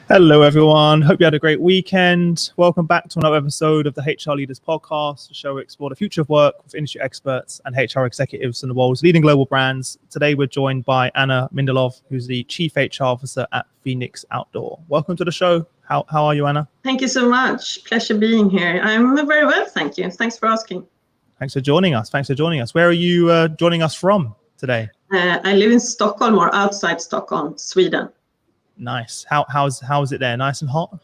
Hello, everyone. Hope you had a great weekend. Welcome back to another episode of the HR Leaders Podcast, the show where we explore the future of work with industry experts and HR executives in the world's leading global brands. Today, we're joined by Anna Mindelöf, who's the Chief HR Officer at Fenix Outdoors. Welcome to the show. How are you, Anna? Thank you so much. Pleasure being here. I'm very well, thank you. Thanks for asking. Thanks for joining us. Where are you joining us from today? I live in Stockholm or outside Stockholm, Sweden. Nice. How's it there? Nice and hot?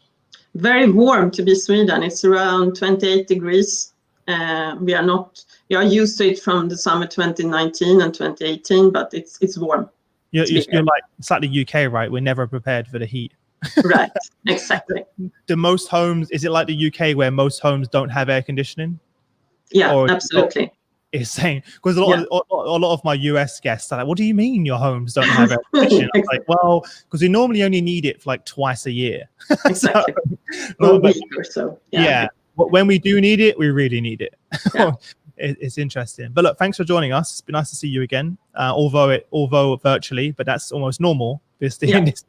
Very warm to be Sweden. It's around 28 degrees. We are used to it from the summer 2019 and 2018, but it's warm. You're like, it's like the UK, right? We're never prepared for the heat. Right, exactly. Do most homes, is it like the UK where most homes don't have air conditioning? Yeah, absolutely. It's saying, because a lot of my US guests are like, what do you mean your homes don't have air conditioning? I'm like, well, because we normally only need it for like twice a year. Exactly. A week or so. Yeah. But when we do need it, we really need it. Yeah. It's interesting. But look, thanks for joining us. It's been nice to see you again, although virtually, but that's almost normal in this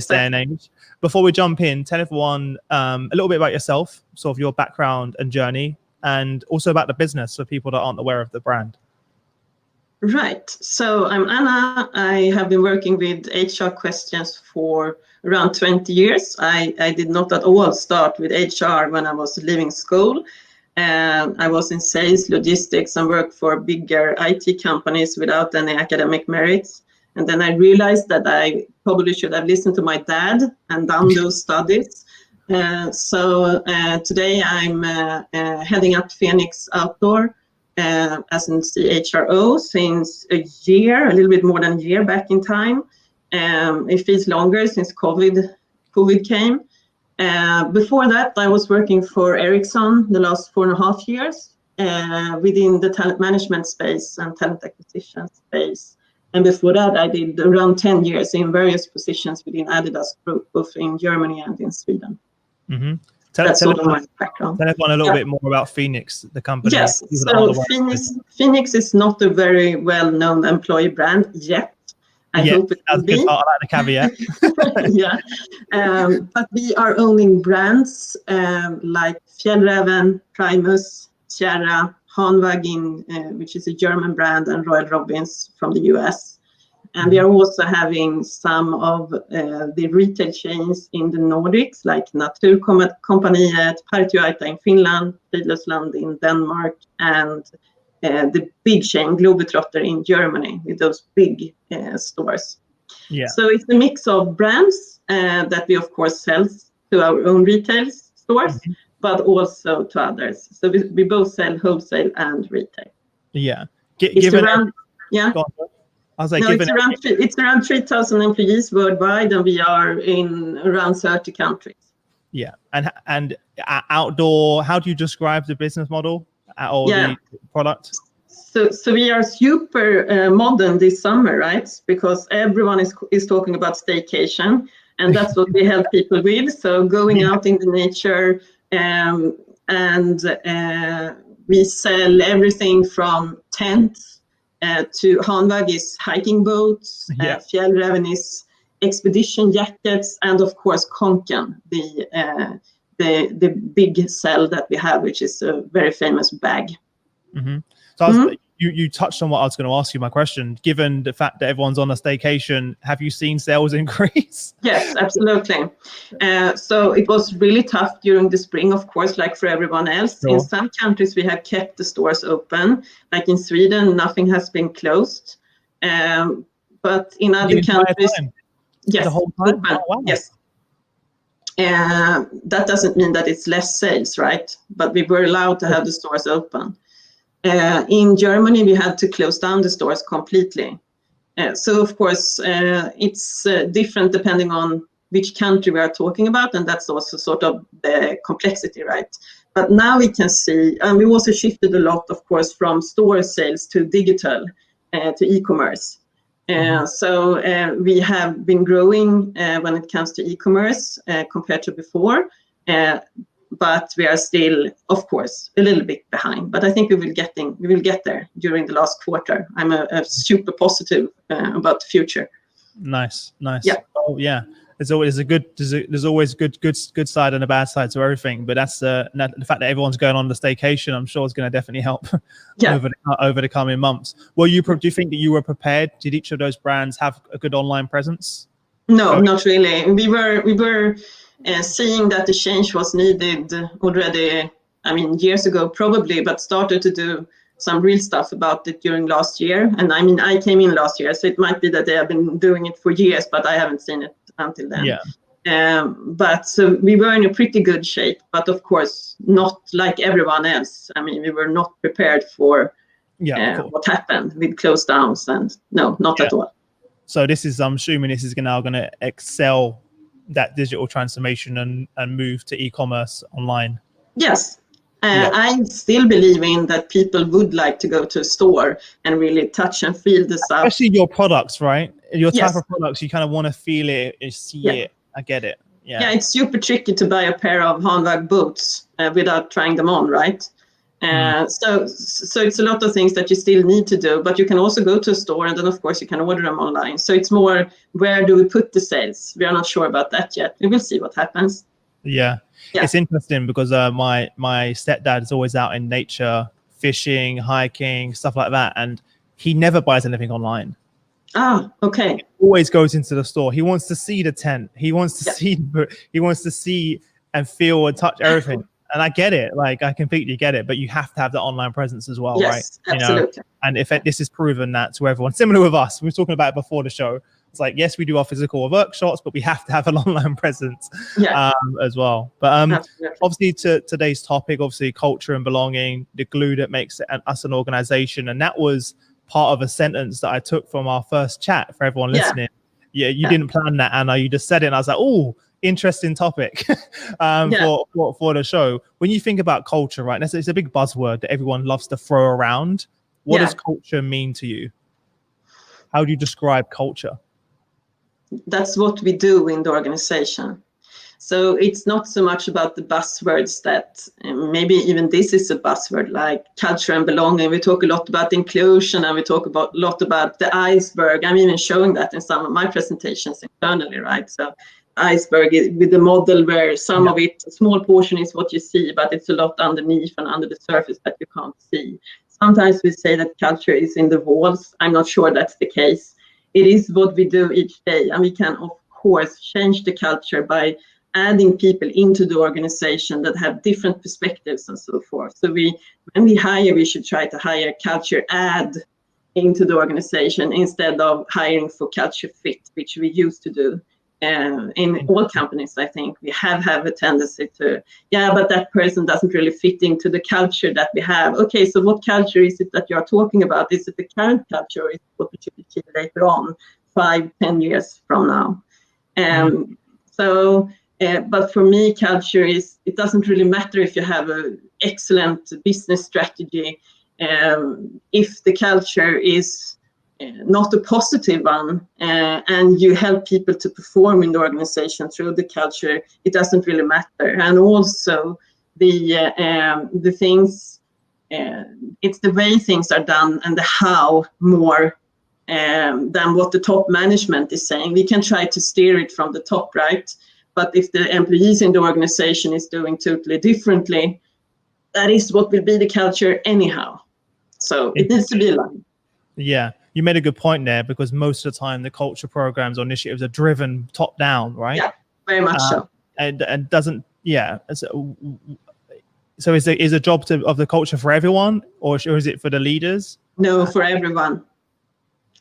day and age. Before we jump in, tell everyone a little bit about yourself, sort of your background and journey, and also about the business for people that aren't aware of the brand. Right. So I'm Anna. I have been working with HR questions for around 20 years. I did not at all start with HR when I was leaving school. I was in sales, logistics, and worked for bigger IT companies without any academic merits. And then I realized that I probably should have listened to my dad and done those studies. So today I'm heading up Fenix Outdoors as an CHRO since a little bit more than a year back in time. It feels longer since COVID came. Before that, I was working for Ericsson the last 4.5 years within the talent management space and talent acquisition space. And before that, I did around 10 years in various positions within Adidas Group, both in Germany and in Sweden. Mm-hmm. That's all of my background. Tell everyone a little bit more about Fenix, the company. Yes, so Fenix is not a very well-known employee brand yet. I hope it will be. I like the caveat. Yeah, but we are owning brands like Fjällräven, Primus, Sierra, Hanwag, which is a German brand, and Royal Robins from the US. And we are also having some of the retail chains in the Nordics, like Naturkompaniet, Partioaita in Finland, Friluftsland in Denmark, and the big chain Globetrotter in Germany with those big stores. Yeah. So it's a mix of brands that we, of course, sell to our own retail stores, but also to others. So we both sell wholesale and retail. Yeah. It's around 3,000 employees worldwide, and we are in around 30 countries. Yeah. And outdoor, how do you describe the business model or the product? So we are super modern this summer, right? Because everyone is talking about staycation, and that's what we help people with. So going out in the nature, and we sell everything from tents to Hanwag is hiking boats, Fjällräven is expedition jackets, and of course Konken, the big cell that we have, which is a very famous bag. Mm-hmm. So you touched on what I was going to ask you. My question, given the fact that everyone's on a staycation, have you seen sales increase? Yes, absolutely. So it was really tough during the spring, of course, like for everyone else. Sure. In some countries, we have kept the stores open. Like in Sweden, nothing has been closed. But in other countries, yes, the whole time? Open. Oh, wow. Yes. That doesn't mean that it's less sales, right? But we were allowed to have the stores open. In Germany, we had to close down the stores completely. So, of course, it's different depending on which country we are talking about, and that's also sort of the complexity, right? But now we can see, and we also shifted a lot, of course, from store sales to digital, to e-commerce. So we have been growing when it comes to e-commerce compared to before. But we are still, of course, a little bit behind. But I think we will get there during the last quarter. I'm a super positive about the future. Nice. Yeah. Oh, yeah. there's always good side and a bad side to everything. But that's the fact that everyone's going on the staycation, I'm sure is going to definitely help over the coming months. Do you think that you were prepared? Did each of those brands have a good online presence? No, not really. We were seeing that the change was needed already. I mean, years ago probably, but started to do some real stuff about it during last year. And I mean, I came in last year, so it might be that they have been doing it for years, but I haven't seen it until then. Yeah. But so we were in a pretty good shape, but of course, not like everyone else. I mean, we were not prepared for what happened with close downs, and no, not at all. So I'm assuming this is now going to excel that digital transformation and move to e-commerce online. Yes. I still believe in that people would like to go to a store and really touch and feel the stuff. Especially your products, right? Your type of products, you kind of want to feel it, see it. I get it. Yeah, it's super tricky to buy a pair of handbag boots without trying them on, right? So it's a lot of things that you still need to do, but you can also go to a store and then of course you can order them online. So it's more, where do we put the sales? We are not sure about that yet. We will see what happens. Yeah. It's interesting because my stepdad is always out in nature, fishing, hiking, stuff like that, and he never buys anything online. Ah, okay. He always goes into the store. He wants to see the tent. He wants to see and feel and touch everything. And I get it. Like, I completely get it. But you have to have the online presence as well, right? Absolutely. And if this is proven that to everyone, similar with us, we were talking about it before the show. It's like, yes, we do our physical workshops, but we have to have an online presence as well. But obviously, to today's topic, obviously, culture and belonging, the glue that makes us an organization. And that was part of a sentence that I took from our first chat for everyone listening. You didn't plan that, Anna. You just said it. And I was like, oh, interesting topic for the show. When you think about culture, right, it's a big buzzword that everyone loves to throw around. What does culture mean to you? How do you describe culture? That's what we do in the organization. So it's not so much about the buzzwords that maybe even this is a buzzword, like culture and belonging. We talk a lot about inclusion, and we talk a lot about the iceberg. I'm even showing that in some of my presentations internally, right? So iceberg with the model where some of it, a small portion is what you see, but it's a lot underneath and under the surface that you can't see. Sometimes we say that culture is in the walls. I'm not sure that's the case. It is what we do each day, and we can, of course, change the culture by adding people into the organization that have different perspectives and so forth. So when we hire, we should try to hire culture add into the organization instead of hiring for culture fit, which we used to do. In all companies, I think we have a tendency to, but that person doesn't really fit into the culture that we have. Okay, so what culture is it that you're talking about? Is it the current culture, or is it what we should achieve later on, 5-10 years from now? But for me, culture it doesn't really matter if you have an excellent business strategy. If the culture is not a positive one, and you help people to perform in the organization through the culture, it doesn't really matter. And also the things, it's the way things are done and the how more than what the top management is saying. We can try to steer it from the top, right? But if the employees in the organization is doing totally differently, that is what will be the culture anyhow. So it needs to be aligned. Yeah, you made a good point there, because most of the time the culture programs or initiatives are driven top down, right? Yeah, very much so. And doesn't, so is a job of the culture for everyone, or is it for the leaders? No, for everyone.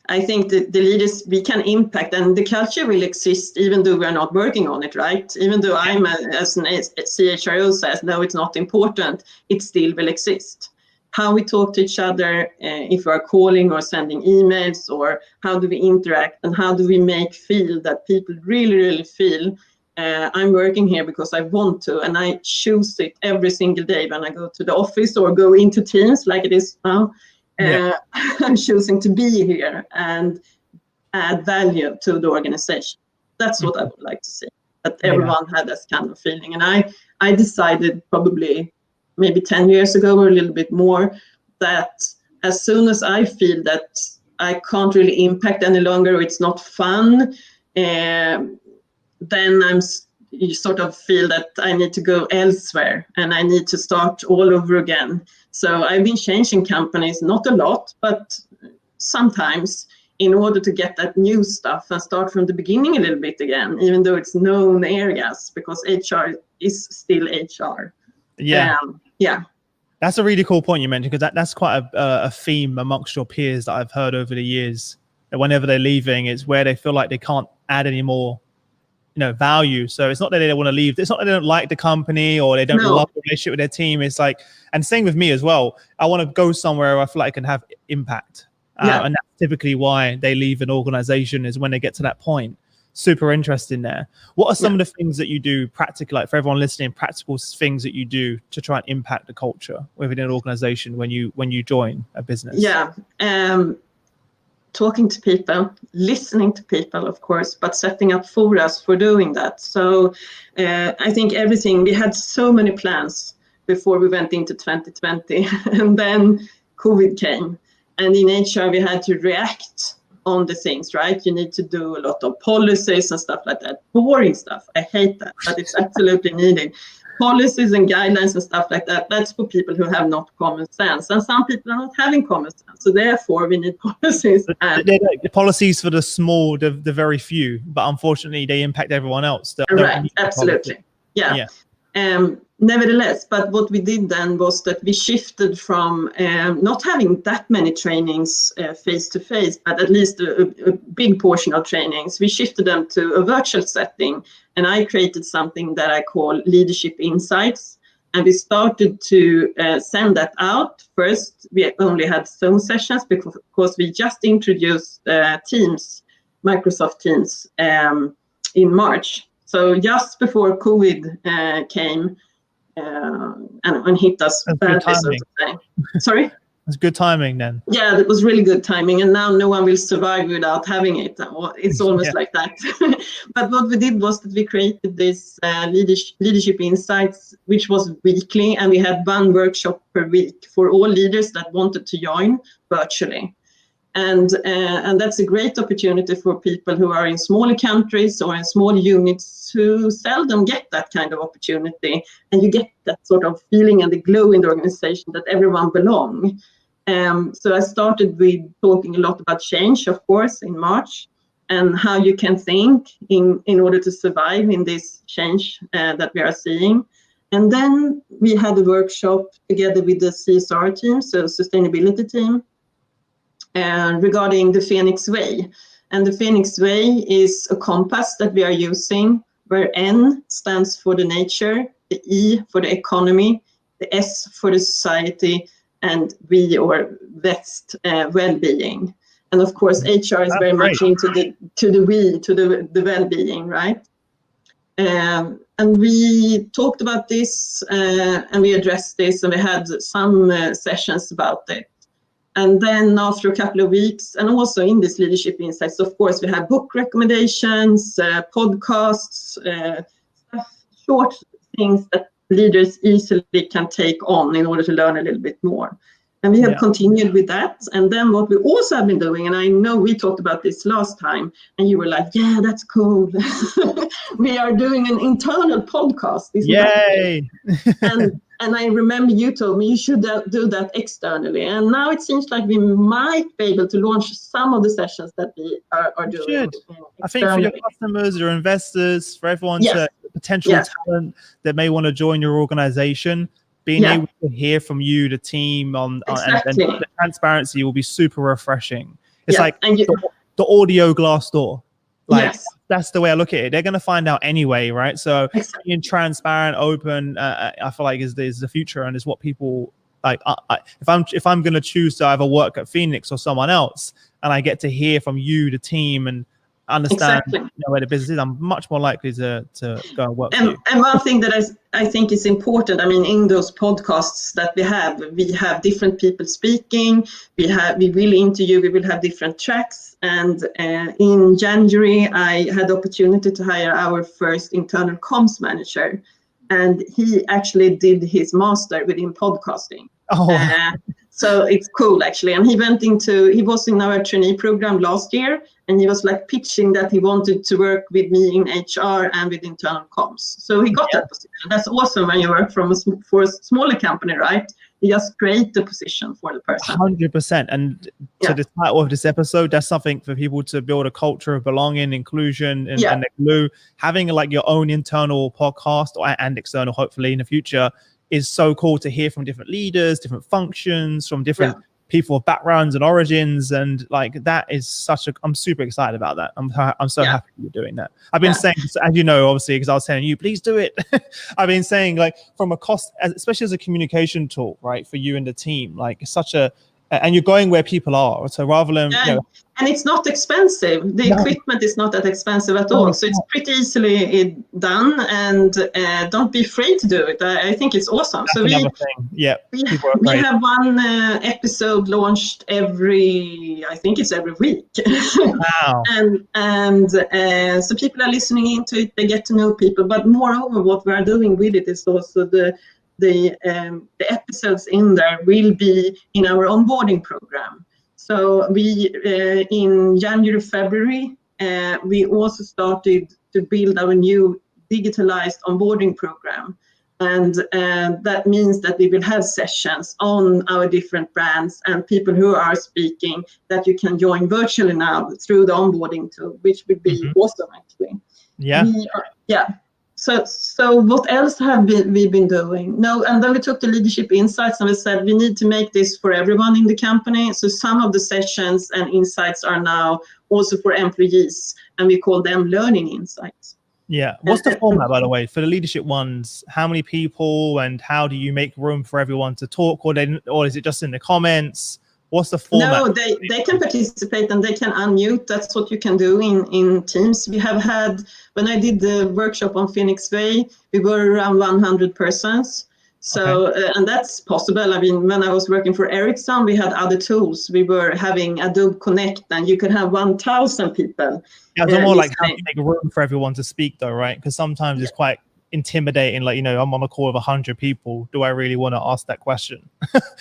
I think that the leaders, we can impact, and the culture will exist even though we're not working on it, right? Even though I'm, as an CHRO says, no, it's not important, it still will exist. How we talk to each other, if we're calling or sending emails, or how do we interact, and how do we make feel that people really, really feel I'm working here because I want to, and I choose it every single day when I go to the office or go into Teams like it is now. I'm choosing to be here and add value to the organization. That's what I would like to see, that everyone had this kind of feeling. And I decided probably maybe 10 years ago or a little bit more, that as soon as I feel that I can't really impact any longer, it's not fun, then you sort of feel that I need to go elsewhere and I need to start all over again. So I've been changing companies, not a lot, but sometimes, in order to get that new stuff and start from the beginning a little bit again, even though it's known areas, because HR is still HR. Yeah. Yeah. That's a really cool point you mentioned, because that's quite a theme amongst your peers that I've heard over the years. That whenever they're leaving, it's where they feel like they can't add any more, value. So it's not that they don't want to leave. It's not that they don't like the company or they don't love the relationship with their team. It's like, and same with me as well. I want to go somewhere where I feel like I can have impact. And that's typically why they leave an organization, is when they get to that point. Super interesting there. What are some of the things that you do practically, like for everyone listening, practical things that you do to try and impact the culture within an organization when you join a business? Talking to people, listening to people, of course, but setting up forums for doing that. So I think we had so many plans before we went into 2020, and then COVID came. And in HR, we had to react on the things, right? You need to do a lot of policies and stuff like that. Boring stuff. I hate that, but it's absolutely needed. Policies and guidelines and stuff like that, that's for people who have not common sense. And some people are not having common sense. So therefore, we need policies. The policies for the small, the very few, but unfortunately, they impact everyone else. Right, absolutely. Yeah. Nevertheless, but what we did then was that we shifted from not having that many trainings face-to-face, but at least a big portion of trainings. We shifted them to a virtual setting, and I created something that I call Leadership Insights. And we started to send that out. First, we only had Zoom sessions because we just introduced Teams, Microsoft Teams, in March. So just before COVID came and hit us badly, so to say. Sorry? It's good timing then. Yeah, that was really good timing. And now no one will survive without having it. It's almost like that. But what we did was that we created this Leadership Insights, which was weekly. And we had one workshop per week for all leaders that wanted to join virtually. And that's a great opportunity for people who are in smaller countries or in small units who seldom get that kind of opportunity. And you get that sort of feeling and the glow in the organization that everyone belongs. So I started with talking a lot about change, of course, in March, and how you can think in order to survive in this change that we are seeing. And then we had a workshop together with the CSR team, so sustainability team, regarding the Fenix Way. And the Fenix Way is a compass that we are using, where N stands for the nature, the E for the economy, the S for the society, and V or West, well-being. And of course, HR is very much into the well-being, right? And we talked about this and we addressed this, and we had some sessions about it. And then after a couple of weeks, and also in this Leadership Insights, of course, we have book recommendations, podcasts, short things that leaders easily can take on in order to learn a little bit more. And we have continued with that. And then what we also have been doing, and I know we talked about this last time, and you were like, yeah, that's cool. We are doing an internal podcast. Yay! And I remember you told me you should do that externally. And now it seems like we might be able to launch some of the sessions that we are doing. I think for your customers, your investors, for everyone, potential talent that may want to join your organization, being able to hear from you, the team, and the transparency will be super refreshing. It's like the audio glass door. Like that's the way I look at it. They're going to find out anyway, right? So being transparent, open, I feel like is the future, and is what people like. If I'm going to choose to either work at Fenix or someone else, and I get to hear from you, the team, and understand where the business is, I'm much more likely to go and work. And one thing that I think is important, I mean, in those podcasts that we have different people speaking. We will interview. We will have different tracks. And in January, I had the opportunity to hire our first internal comms manager, and he actually did his master within podcasting. So it's cool, actually. And he was in our trainee program last year, and he was like pitching that he wanted to work with me in HR and with internal comms. So he got that position. That's awesome when you work for a smaller company, right? You just create the position for the person. 100%. And to the title of this episode, that's something for people to build a culture of belonging, inclusion, and glue. Having like your own internal podcast and external, hopefully in the future, is so cool to hear from different leaders, different functions, from different people of backgrounds and origins, and like that is I'm super excited about that. I'm so happy you're doing that. I've been saying, as you know, obviously, because I was telling you, please do it. I've been saying, like, from a cost, especially as a communication tool, right, for you and the team, like it's and you're going where people are. So rather than and it's not expensive. The equipment is not that expensive at all. So it's pretty easily done, and don't be afraid to do it. I think it's awesome. That's so we have one episode launched every week. Wow. and so people are listening into it, they get to know people. But moreover, what we are doing with it is also the episodes in there will be in our onboarding program. So we in January, February, we also started to build our new digitalized onboarding program. And that means that we will have sessions on our different brands and people who are speaking that you can join virtually now through the onboarding tool, which would be awesome, actually. So what else have we been doing? And then we took the leadership insights and we said we need to make this for everyone in the company. So some of the sessions and insights are now also for employees, and we call them learning insights. Yeah. What's the format, by the way, for the leadership ones? How many people, and how do you make room for everyone to talk, or is it just in the comments? What's the format? No, they can participate and they can unmute. That's what you can do in Teams. We have had, when I did the workshop on Fenix Way, we were around 100 persons. So, and that's possible. I mean, when I was working for Ericsson, we had other tools. We were having Adobe Connect, and you could have 1,000 people. Yeah, it's more like how to make room for everyone to speak, though, right? Because sometimes it's quite intimidating. Like, I'm on a call with 100 people. Do I really want to ask that question?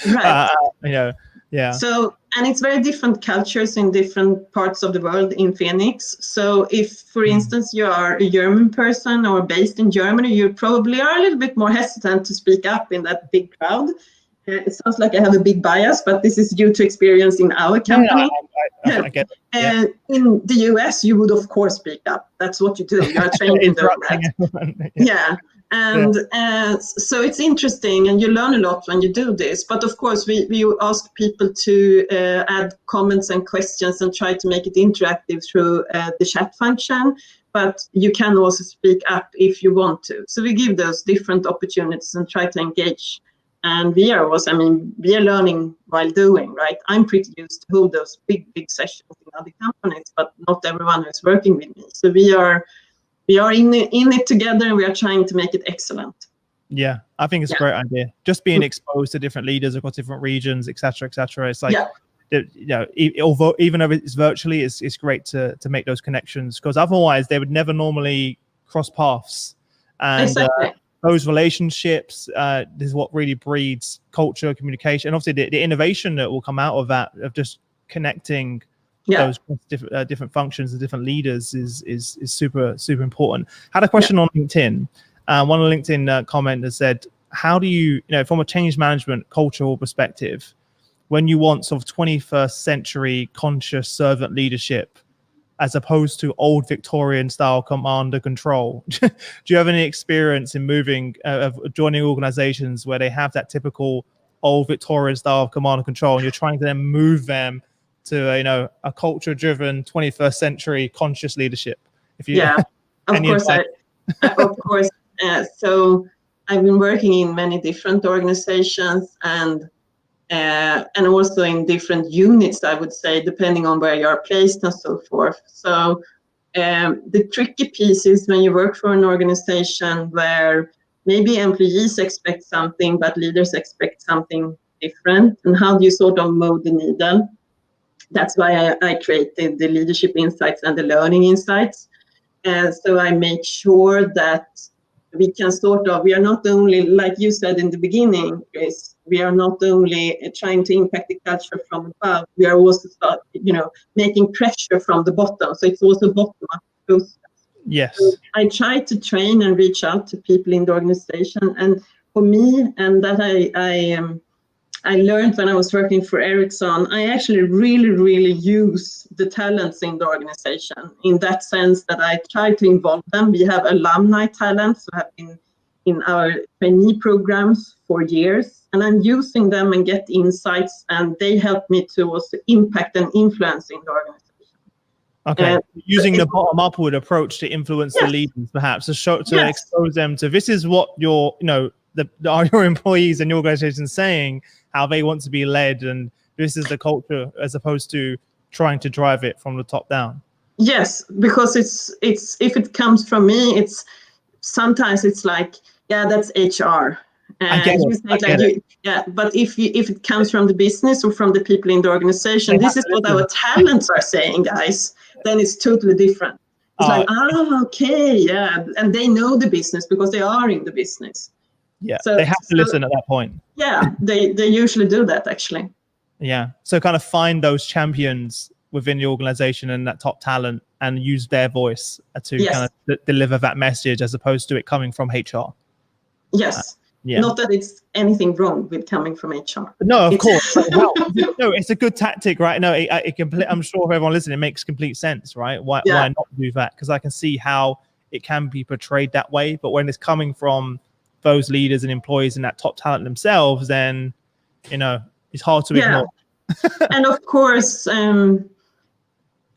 Right. Yeah. So, and it's very different cultures in different parts of the world in Phoenix. So if, for instance, you are a German person or based in Germany, you probably are a little bit more hesitant to speak up in that big crowd. It sounds like I have a big bias, but this is due to experience in our company. I get it. In the US, you would, of course, speak up. That's what you do. You are trained in that. And so it's interesting, and you learn a lot when you do this. But of course, we ask people to add comments and questions and try to make it interactive through the chat function. But you can also speak up if you want to. So we give those different opportunities and try to engage. And we are learning while doing, right? I'm pretty used to hold those big sessions in other companies, but not everyone is working with me. So we are in it together, and we are trying to make it excellent. Yeah, I think it's a great idea. Just being exposed to different leaders across different regions, et cetera, et cetera. It's like, although even though it's virtually, it's great to make those connections, because otherwise they would never normally cross paths. And those relationships, is what really breeds culture, communication, and obviously the innovation that will come out of that, of just connecting those different functions and different leaders is super important. Had a question on LinkedIn. One of the LinkedIn commenters said, how do you, from a change management cultural perspective, when you want sort of 21st century conscious servant leadership as opposed to old Victorian style command and control, do you have any experience in joining organizations where they have that typical old Victorian style of command and control, and you're trying to then move them to a culture-driven 21st century conscious leadership? Of course. So I've been working in many different organizations and also in different units, I would say, depending on where you are placed and so forth. So the tricky piece is when you work for an organization where maybe employees expect something, but leaders expect something different. And how do you sort of move the needle? That's why I created the leadership insights and the learning insights. And so I make sure that we can we are not only, like you said in the beginning, Chris, We are not only trying to impact the culture from above, we are also making pressure from the bottom. So it's also bottom-up process. Yes. So I try to train and reach out to people in the organization. And for me, and that I learned when I was working for Ericsson, I actually really, really use the talents in the organization in that sense that I try to involve them. We have alumni talents who have been in our trainee programs for years, and I'm using them and get insights, and they help me to also impact and influence in the organization. Okay, using the bottom upward approach to influence the leaders, perhaps to expose them to this is what your your employees and your organization saying, how they want to be led, and this is the culture, as opposed to trying to drive it from the top down. Yes, because it's if it comes from me, sometimes it's like, that's HR. But if it comes from the business or from the people in the organization, this is what our talents are saying, guys, then it's totally different. It's and they know the business because they are in the business. Yeah, so they have to listen at that point. Yeah, they usually do that, actually. Yeah, so kind of find those champions within the organization and that top talent and use their voice to kind of deliver that message, as opposed to it coming from HR. Yes. Not that it's anything wrong with coming from HR. No, of course. No, it's a good tactic, right? No, I'm sure for everyone listening, it makes complete sense, right? Why not do that? Because I can see how it can be portrayed that way. But when it's coming from those leaders and employees and that top talent themselves, then, it's hard to ignore. And of course,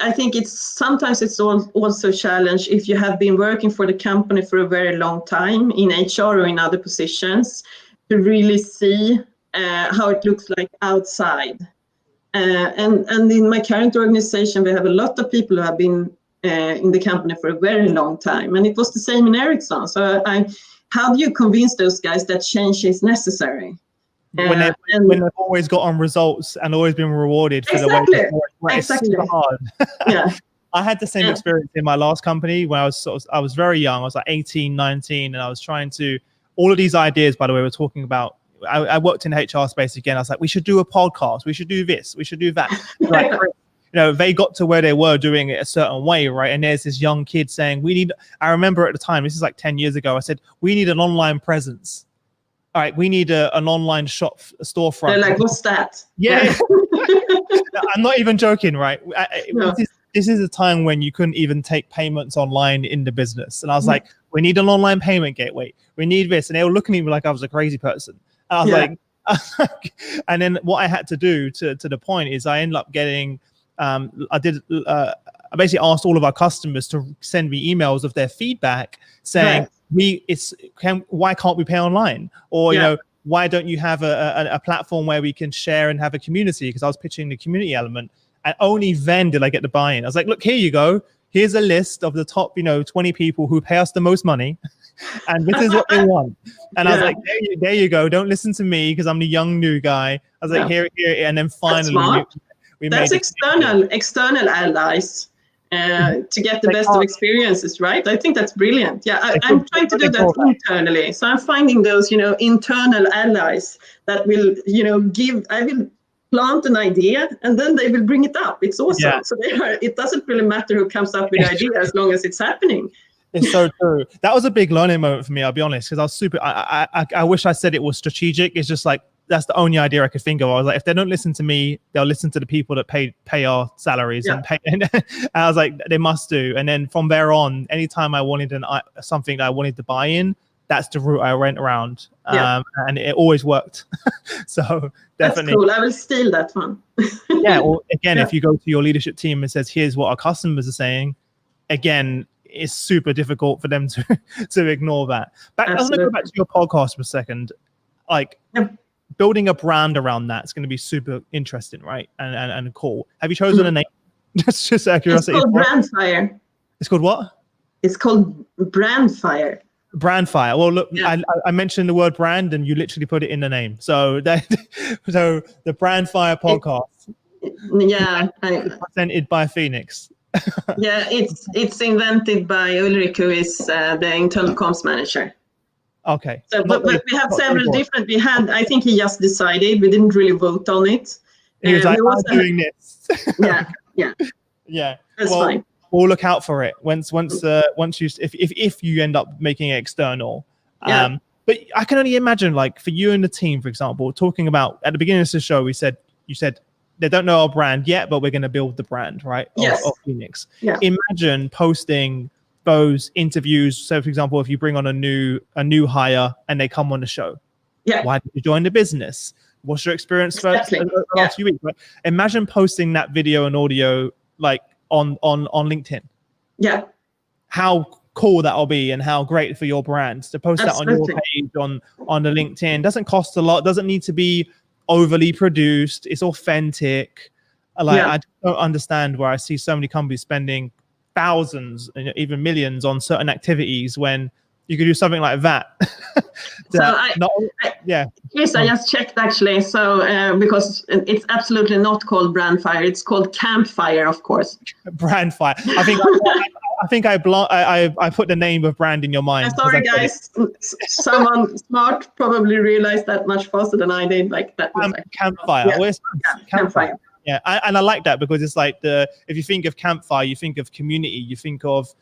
I think sometimes it's also a challenge if you have been working for the company for a very long time in HR or in other positions, to really see how it looks like outside. And in my current organization, we have a lot of people who have been in the company for a very long time. And it was the same in Ericsson. So how do you convince those guys that change is necessary? When they've always gotten results and always been rewarded for the way they work. It's super hard. I had the same experience in my last company when I was very young. I was like 18, 19, and I was trying to, all of these ideas, by the way, we're talking about, I worked in HR space again. I was like, we should do a podcast. We should do this. We should do that. Like, they got to where they were doing it a certain way, right? And there's this young kid saying, I remember at the time, this is like 10 years ago, I said, we need an online presence. All right, we need an online storefront. They're like, what's that? Yeah. I'm not even joking, right? This is a time when you couldn't even take payments online in the business. And I was like, we need an online payment gateway. We need this. And they were looking at me like I was a crazy person. And I was like, and then what I had to do to the point is I ended up getting, I basically asked all of our customers to send me emails of their feedback saying, why can't we pay online? Or, why don't you have a platform where we can share and have a community? Because I was pitching the community element, and only then did I get the buy-in. I was like, look, here you go. Here's a list of the top, 20 people who pay us the most money. And this is what they want. And I was like, there you go. Don't listen to me because I'm the young new guy. I was like, here. And then finally, that's external allies. To get the best of experiences, right? I think that's brilliant. Yeah, I'm trying to do that internally. So I'm finding those, internal allies that will, I will plant an idea and then they will bring it up. It's awesome. Yeah. So it doesn't really matter who comes up with the idea as long as it's happening. It's so true. That was a big learning moment for me, I'll be honest, because I was I wish I said it was strategic. It's just like, that's the only idea I could think of. I was like, if they don't listen to me, they'll listen to the people that pay our salaries and pay. And I was like, they must do. And then from there on, anytime I wanted something that I wanted to buy in, that's the route I went around. And it always worked. So definitely. That's cool. I will steal that one. Well, again, if you go to your leadership team and says, here's what our customers are saying, again, it's super difficult for them to ignore that. I want to go back to your podcast for a second. Building a brand around that's going to be super interesting, right? And cool. Have you chosen a name? That's just out of curiosity. It's called Brandfire. It's called what? It's called Brandfire. Brandfire. Well, look, I mentioned the word brand, and you literally put it in the name. So, so the Brandfire podcast. Presented by Fenix. It's invented by Ulrich, who is the internal comms manager. Okay. So, but we have several different. We had, I think he just decided. We didn't really vote on it. He was like, I'm doing this. Yeah. That's fine. We'll look out for it once you if you end up making it external. But I can only imagine, like, for you and the team, for example, talking about at the beginning of the show, you said they don't know our brand yet, but we're going to build the brand, right? Of Fenix. Yeah. Imagine posting those interviews. So, for example, if you bring on a new hire and they come on the show, why did you join the business? What's your experience for the last few weeks? Right? Imagine posting that video and audio like on LinkedIn. Yeah. How cool that'll be, and how great for your brand to post that on your page on the LinkedIn. Doesn't cost a lot, doesn't need to be overly produced. It's authentic. Like I don't understand where I see so many companies spending thousands and even millions on certain activities when you could do something like that. Yes, I just checked actually. So because it's absolutely not called Brand Fire, it's called Campfire, of course. Brand Fire. I think I put the name of brand in your mind. Sorry, guys. Someone smart probably realized that much faster than I did. Like that. Campfire. Campfire. Yeah, and I like that because it's like if you think of campfire, you think of community, you think of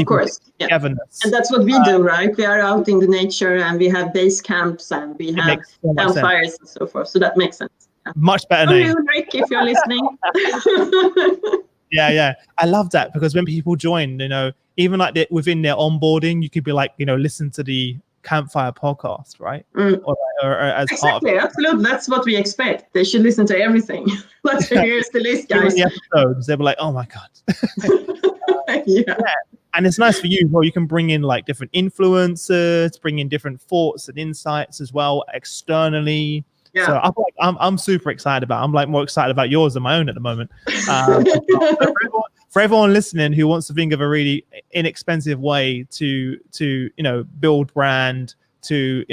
course, togetherness. And that's what we do, right? We are out in the nature and we have base camps and we have campfires and so forth. So that makes sense. Yeah. Much better name. Rick, if you're listening. Yeah. I love that because when people join, even like within their onboarding, you could be like, listen to the Campfire podcast, right? Or as exactly, absolutely. That's what we expect. They should listen to everything. Here's the list, guys. The episodes, they'll be like, oh my God. And it's nice for you. Well, you can bring in like different influencers, bring in different thoughts and insights as well externally. Yeah. So I'm super excited about. I'm like more excited about yours than my own at the moment. For everyone listening who wants to think of a really inexpensive way to build brand, to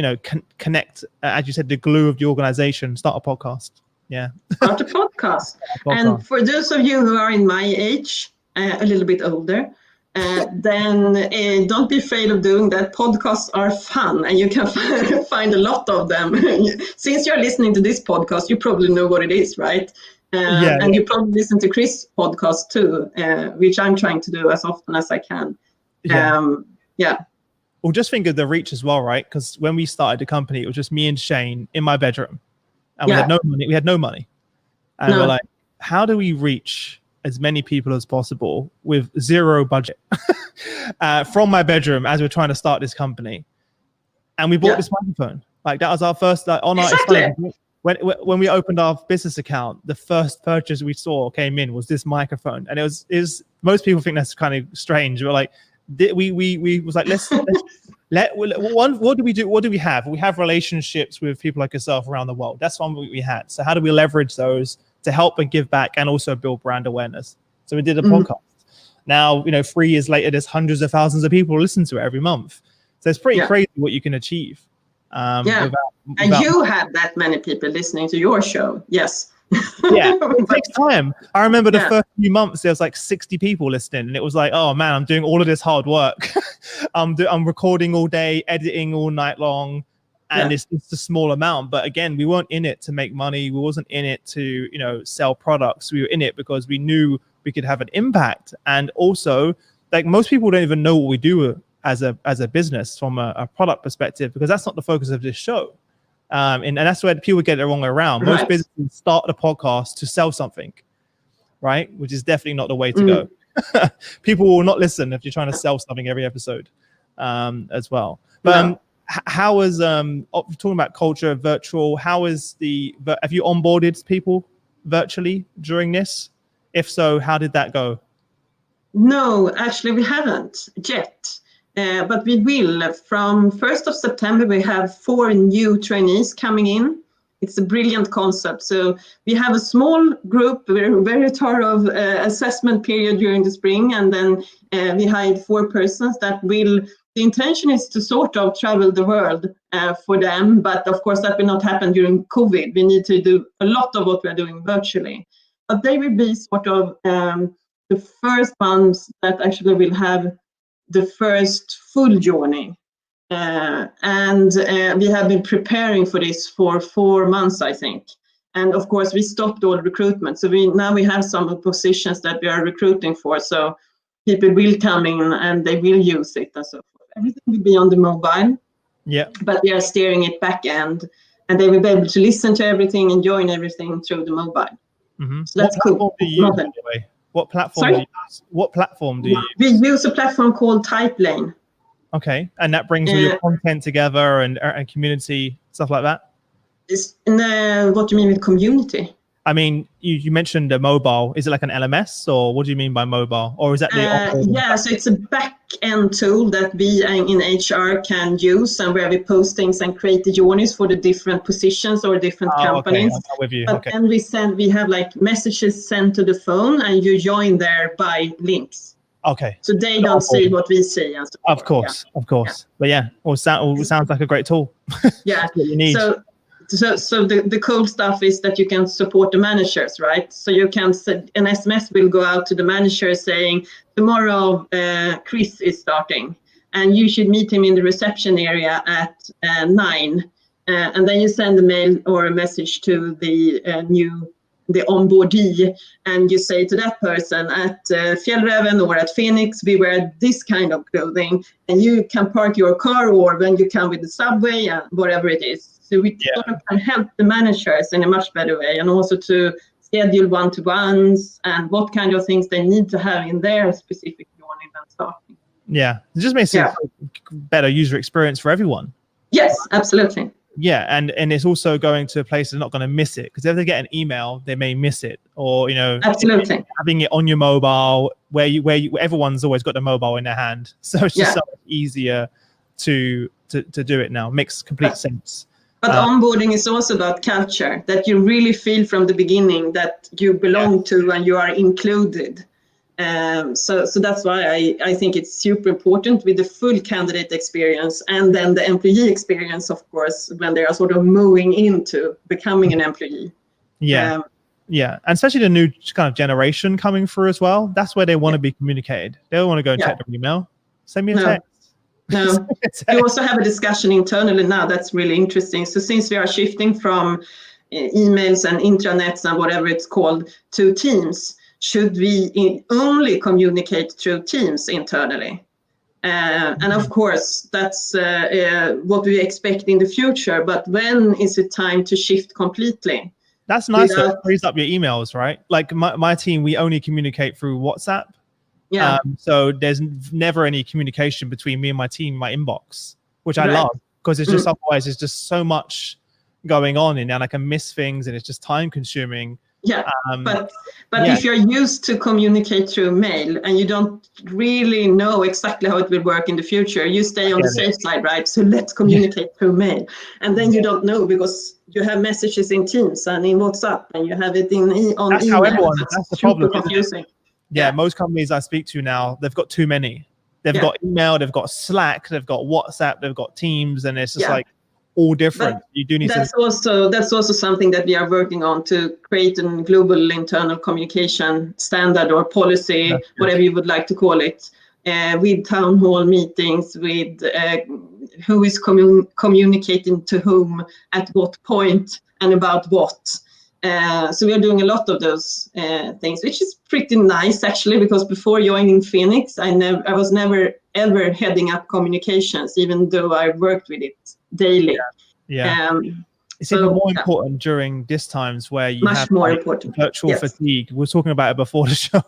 connect, as you said, the glue of the organization, start a podcast. Yeah. Start a podcast. And for those of you who are in my age, a little bit older, then don't be afraid of doing that. Podcasts are fun and you can find a lot of them. Since you're listening to this podcast, you probably know what it is, right? And you probably listen to Chris' podcast too, which I'm trying to do as often as I can. Well, just think of the reach as well, right? Because when we started the company, it was just me and Shane in my bedroom, and we had no money. We had no money, and we're like, how do we reach as many people as possible with zero budget from my bedroom as we're trying to start this company? And we bought this microphone. Like that was our first on our. When we opened our business account, the first purchase we saw came in was this microphone, and it was most people think that's kind of strange. We're like, we was like, what do we do? What do we have? We have relationships with people like yourself around the world. That's one we had. So how do we leverage those to help and give back and also build brand awareness? So we did a podcast. Now 3 years later, there's hundreds of thousands of people who listen to it every month. So it's pretty crazy what you can achieve. And you have that many people listening to your show. Yes. It takes time. I remember the first few months there was like 60 people listening, and it was like, oh man, I'm doing all of this hard work. I'm recording all day, editing all night long, and it's a small amount. But again, we weren't in it to make money. We wasn't in it to sell products. We were in it because we knew we could have an impact. And also, like, most people don't even know what we do as a business from a product perspective, because that's not the focus of this show. And that's where people get it wrong way around. Most businesses start the podcast to sell something, right? Which is definitely not the way to go. People will not listen if you're trying to sell something every episode as well. But how is talking about culture virtual? Have you onboarded people virtually during this? If so, how did that go? No, actually, we haven't yet. But we will. From 1st of September, we have 4 new trainees coming in. It's a brilliant concept. So we have a small group, very thorough assessment period during the spring. And then we hired 4 persons that will, the intention is to sort of travel the world for them. But of course, that will not happen during COVID. We need to do a lot of what we're doing virtually. But they will be sort of the first ones that actually will have the first full journey. We have been preparing for this for 4 months, I think. And of course, we stopped all recruitment. So now we have some positions that we are recruiting for. So people will come in and they will use it and so forth. Everything will be on the mobile. Yeah. But we are steering it back end, and they will be able to listen to everything and join everything through the mobile. Mm-hmm. So that's what platform cool. do you use, by the way? What platform do you use? What platform do you use? We use a platform called Typelane. Okay, and that brings all your content together and community, stuff like that? What do you mean with community? I mean, you mentioned a mobile. Is it like an LMS, or what do you mean by mobile? Or is that the so it's a back-end tool that we in HR can use, and where we post things and create the journeys for the different positions or different companies. Okay. I'm with you. But then we have like messages sent to the phone, and you join there by links. Okay. So they don't see what we see. And so of course. Yeah. But yeah, it sounds like a great tool. Yeah. That's what you need. So the cool stuff is that you can support the managers, right? So you can an SMS will go out to the manager saying, tomorrow Chris is starting, and you should meet him in the reception area at 9. And then you send a mail or a message to the onboardee, and you say to that person, at Fjällräven or at Fenix, we wear this kind of clothing, and you can park your car, or when you come with the subway and whatever it is. So we sort of can help the managers in a much better way, and also to schedule one-to-ones and what kind of things they need to have in their specific journey when starting. Yeah, it just makes it a better user experience for everyone. Yes, absolutely. Yeah, and it's also going to a place they're not going to miss it, because if they get an email, they may miss it, or absolutely having it on your mobile, where everyone's always got the mobile in their hand, so it's just so much easier to do it now. Makes complete sense. But onboarding is also about culture, that you really feel from the beginning that you belong to and you are included. So that's why I think it's super important with the full candidate experience, and then the employee experience, of course, when they are sort of moving into becoming an employee. Yeah. And especially the new kind of generation coming through as well. That's where they want to be communicated. They don't want to go and check their email. Send me a text. No, we also have a discussion internally now that's really interesting. So since we are shifting from emails and intranets and whatever it's called to Teams, should we only communicate through Teams internally? And of course, that's what we expect in the future. But when is it time to shift completely? That's nice. That frees up your emails, right? Like my team, we only communicate through WhatsApp. Yeah. So there's never any communication between me and my team, my inbox, which I love, because it's just otherwise it's just so much going on in there, and I can miss things, and it's just time consuming. Yeah, but if you're used to communicate through mail and you don't really know exactly how it will work in the future, you stay on the safe side, right? So let's communicate through mail, and then you don't know because you have messages in Teams and in WhatsApp, and you have it on that's email. How everyone. That's the problem. Confusing. Yeah, most companies I speak to now, they've got too many. They've got email, they've got Slack, they've got WhatsApp, they've got Teams, and it's just like all different. But you do need that's also something that we are working on, to create a global internal communication standard or policy, whatever you would like to call it, with town hall meetings, with who is communicating to whom at what point and about what. So we are doing a lot of those things, which is pretty nice actually, because before joining Fenix, I was never ever heading up communications, even though I worked with it daily. It's even more important during this times where you have virtual fatigue. We were talking about it before the show.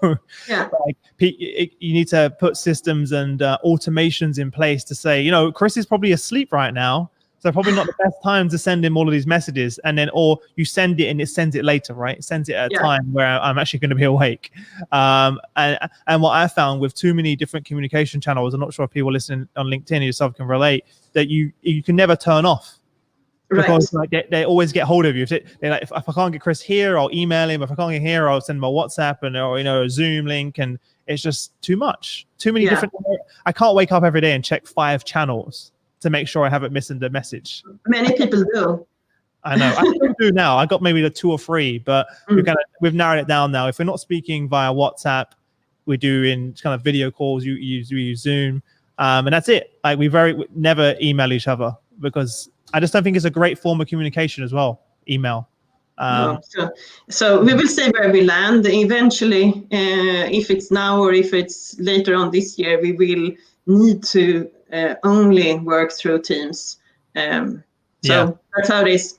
Like, you need to put systems and automations in place to say, Chris is probably asleep right now, so probably not the best time to send him all of these messages, and then or you send it and it sends it later, right? It sends it at a time where I'm actually going to be awake. And what I found with too many different communication channels, I'm not sure if people listening on LinkedIn yourself can relate, that you can never turn off. Because like they always get hold of you. They're like, if I can't get Chris here, I'll email him. If I can't get here, I'll send him a WhatsApp and or a Zoom link, and it's just too much. Too many different. I can't wake up every day and check 5 channels to make sure I haven't missed the message. Many people do. I know. I still do now. I got maybe the 2 or 3, but we've narrowed it down now. If we're not speaking via WhatsApp, we do in kind of video calls. You use Zoom. And that's it. Like we never email each other because I just don't think it's a great form of communication as well. Email. No, so we will see where we land. Eventually, if it's now or if it's later on this year, we will need to only work through Teams. So that's how it is.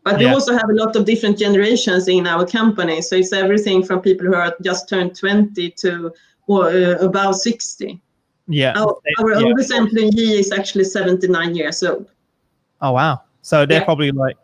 But we also have a lot of different generations in our company. So it's everything from people who are just turned 20 to about 60. Yeah. Our oldest employee is actually 79 years old. Oh, wow. So they're probably like,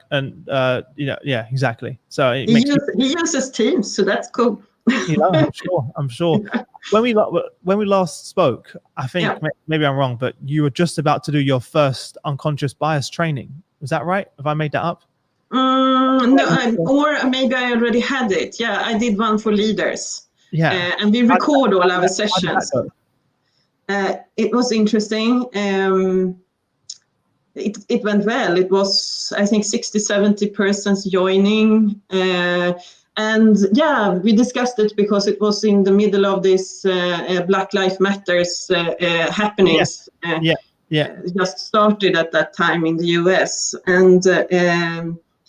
exactly. So he uses Teams, so that's cool. I'm sure. Yeah. When we last spoke, I think maybe I'm wrong, but you were just about to do your first unconscious bias training. Was that right? Have I made that up? No, or maybe I already had it. Yeah, I did one for leaders. Yeah, and we record all our sessions. It was interesting. It went well. It was, I think, 60-70 persons joining. And we discussed it because it was in the middle of this Black Lives Matters happenings. Just started at that time in the US. And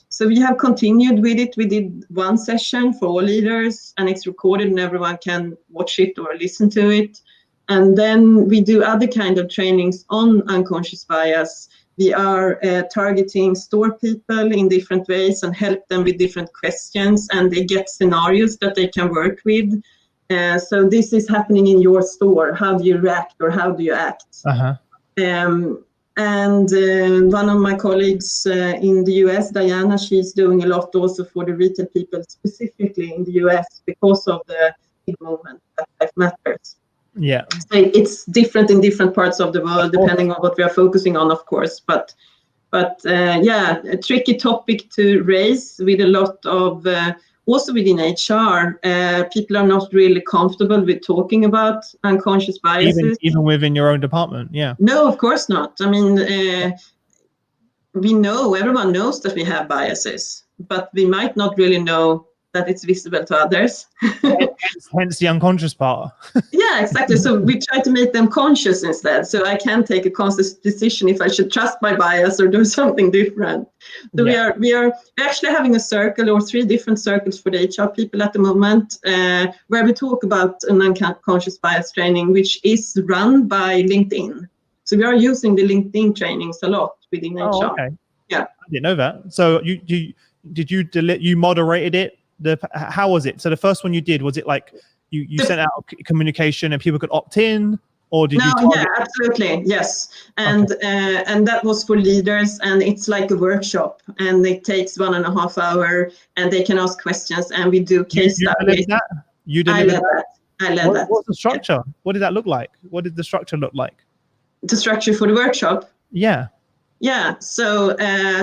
so we have continued with it. We did one session for all leaders, and it's recorded and everyone can watch it or listen to it. And then we do other kind of trainings on unconscious bias. We are targeting store people in different ways and help them with different questions, and they get scenarios that they can work with. So this is happening in your store. How do you react or how do you act? And one of my colleagues in the US, Diana, she's doing a lot also for the retail people, specifically in the US because of the big movement that Life Matters. Yeah, so it's different in different parts of the world, depending on what we are focusing on, of course. But a tricky topic to raise with a lot of also within HR. People are not really comfortable with talking about unconscious biases, even within your own department. Yeah. No, of course not. I mean, everyone knows that we have biases, but we might not really know that it's visible to others. hence the unconscious part. Yeah, exactly. So we try to make them conscious instead. So I can take a conscious decision if I should trust my bias or do something different. So we are actually having a circle or 3 different circles for the HR people at the moment, where we talk about an unconscious bias training, which is run by LinkedIn. So we are using the LinkedIn trainings a lot within HR. Okay. Yeah. I didn't know that. So you moderated it? How was it? So the first one you did, was it like you sent out communication and people could opt in, or did you? Yeah, absolutely, yes. And that was for leaders, and it's like a workshop, and it takes 1.5 hours, and they can ask questions, and we do case studies. You delivered that? I led that. What's the structure? Yeah. What did that look like? What did the structure look like? The structure for the workshop? Yeah. Yeah, so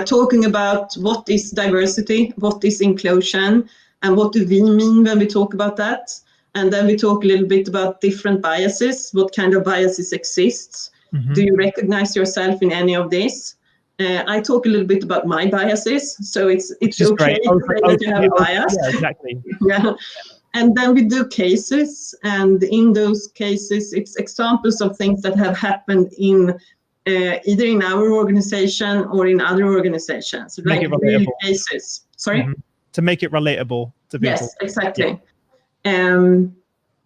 talking about what is diversity, what is inclusion, and what do we mean when we talk about that. And then we talk a little bit about different biases, what kind of biases exist. Mm-hmm. Do you recognize yourself in any of this? I talk a little bit about my biases, so it's okay that you have a bias. Yeah, exactly. Yeah. And then we do cases, and in those cases, it's examples of things that have happened in either in our organization or in other organizations. Make it relatable. Cases. Sorry? Mm-hmm. To make it relatable to people. Yes, exactly. Yeah.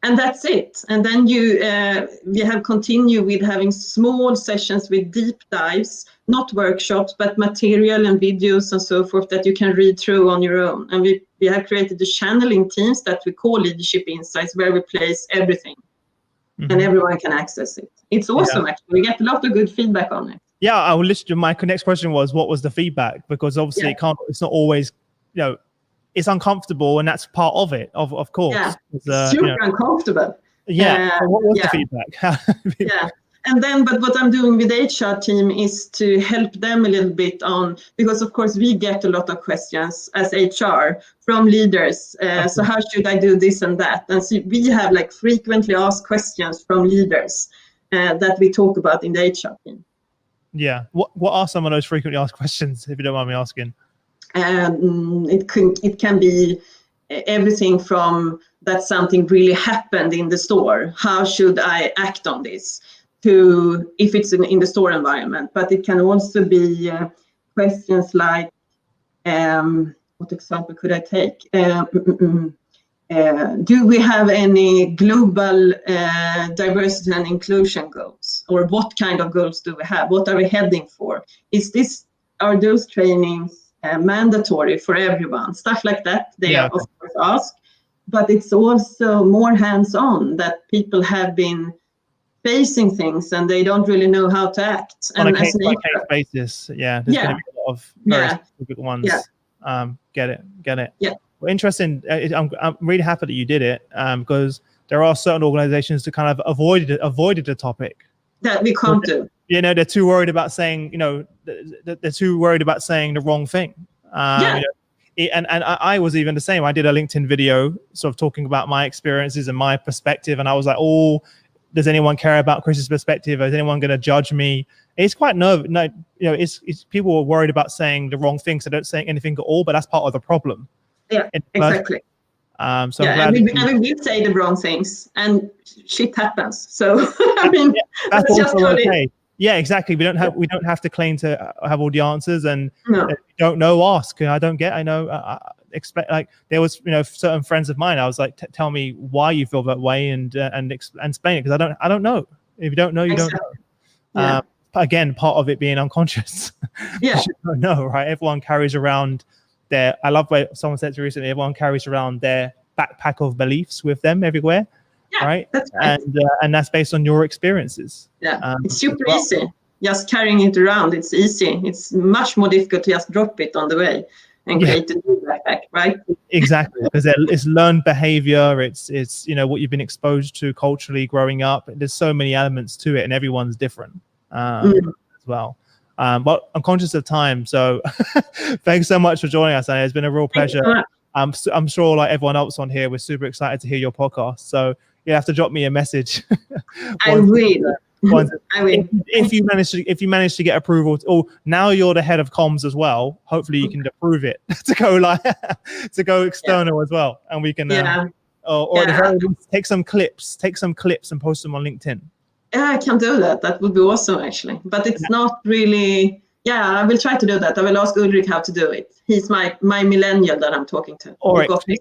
And that's it. And then we have continued with having small sessions with deep dives, not workshops, but material and videos and so forth that you can read through on your own. And we have created the channeling teams that we call Leadership Insights, where we place everything. Mm-hmm. And everyone can access it. It's awesome, actually. We get a lot of good feedback on it. Yeah, I will listen to my next question was, what was the feedback? Because obviously it's not always, it's uncomfortable, and that's part of it, of course. Yeah, super uncomfortable. Yeah. What was the feedback? Yeah. And then, but what I'm doing with the HR team is to help them a little bit on, because of course we get a lot of questions as HR from leaders. So how should I do this and that? And so we have like frequently asked questions from leaders that we talk about in the HR team. Yeah. What are some of those frequently asked questions, if you don't mind me asking? It can be everything from that something really happened in the store. How should I act on this? to if it's in the store environment, but it can also be questions like, what example could I take? Do we have any global diversity and inclusion goals? Or what kind of goals do we have? What are we heading for? Are those trainings mandatory for everyone? Stuff like that, they are of course asked. But it's also more hands-on, that people have been facing things and they don't really know how to act. On and a case-by-case basis, there's going to be a lot of very specific ones. Get it. Yeah. Well, interesting. I'm really happy that you did it, because there are certain organizations that kind of avoided the topic. That we can't do. You know, they're too worried about saying, they're too worried about saying the wrong thing. And I was even the same. I did a LinkedIn video sort of talking about my experiences and my perspective. And I was like, does anyone care about Chris's perspective? Is anyone going to judge me? It's quite it's people are worried about saying the wrong thing. So don't say anything at all, but that's part of the problem. Yeah, exactly. So and we say the wrong things and shit happens. So, I mean, that's just okay. Yeah, exactly. We don't have to claim to have all the answers, and if you don't know, ask. I expect, like, there was certain friends of mine. I was like, tell me why you feel that way, and explain it, because I don't know. If you don't know, you don't know. Again, part of it being unconscious. Yeah, you don't know, right? Everyone carries around I love what someone said to recently. Everyone carries around their backpack of beliefs with them everywhere. Yeah, right? That's right. And that's based on your experiences. Yeah, it's super easy. Just carrying it around, it's easy. It's much more difficult to just drop it on the way and create a new backpack, right? Exactly, because it's learned behavior. It's what you've been exposed to culturally growing up. There's so many elements to it, and everyone's different as well. But I'm conscious of time, so thanks so much for joining us, Anna. It's been a real pleasure. I'm sure, like everyone else on here, we're super excited to hear your podcast. So you have to drop me a message. I will. If you manage to get approval, now you're the head of comms as well. Hopefully you can approve it to go external as well, and we can at the very least take some clips and post them on LinkedIn. Yeah, I can do that. That would be awesome, actually. But it's not really. Yeah, I will try to do that. I will ask Ulrich how to do it. He's my millennial that I'm talking to. All right. What he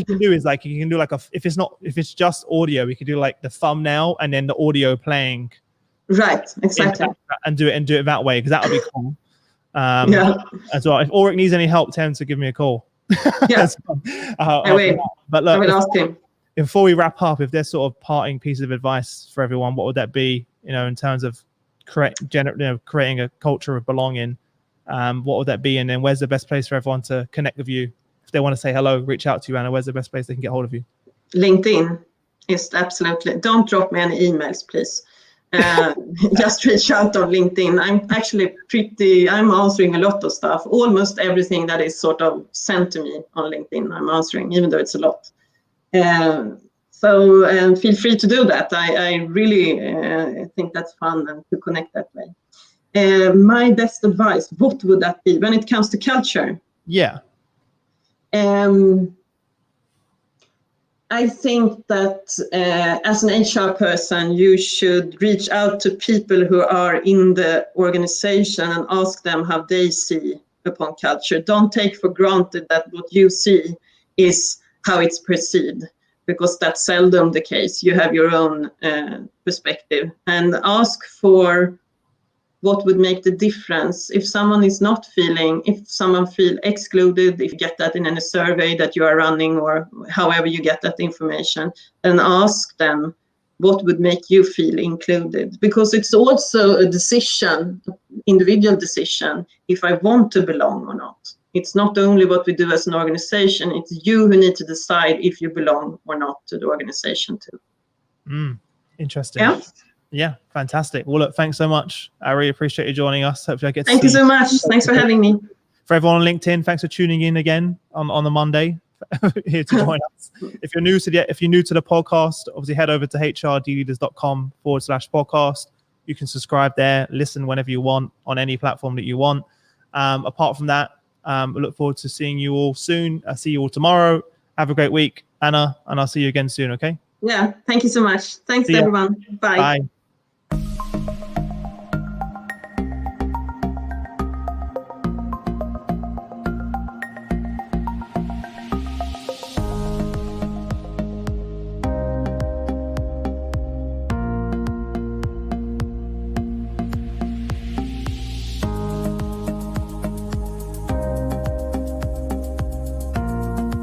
can do is if it's just audio, we can do like the thumbnail and then the audio playing. Right. Exactly. And do it that way, because that would be cool. As well. If Ulrich needs any help, tell him to give me a call. Yeah. I will. But look, I will ask him. Before we wrap up, if there's sort of parting piece of advice for everyone, what would that be? In terms of creating a culture of belonging, what would that be? And then where's the best place for everyone to connect with you? If they want to say hello, reach out to you, Anna, where's the best place they can get hold of you? LinkedIn is absolutely. Don't drop me any emails, please. Just reach out on LinkedIn. I'm actually I'm answering a lot of stuff. Almost everything that is sort of sent to me on LinkedIn, I'm answering, even though it's a lot. So feel free to do that. I really think that's fun, and to connect that way. My best advice, what would that be when it comes to culture? Yeah. I think that as an HR person, you should reach out to people who are in the organization and ask them how they see upon culture. Don't take for granted that what you see is how it's perceived, because that's seldom the case. You have your own perspective, and ask for what would make the difference. If someone is not if someone feel excluded, if you get that in any survey that you are running or however you get that information, then ask them what would make you feel included. Because it's also a decision, individual decision, if I want to belong or not. It's not only what we do as an organization, it's you who need to decide if you belong or not to the organization too. Interesting. Yeah, fantastic. Well, look, thanks so much. I really appreciate you joining us. Hopefully I get to Thank you so much. Thanks for having me. For everyone on LinkedIn, thanks for tuning in again on the Monday here to join us. If you're new to the podcast, obviously head over to hrdleaders.com/podcast. You can subscribe there, listen whenever you want on any platform that you want. Apart from that, I look forward to seeing you all soon. I'll see you all tomorrow. Have a great week, Anna, and I'll see you again soon, okay? Yeah, thank you so much. Thanks, everyone. Bye. Bye.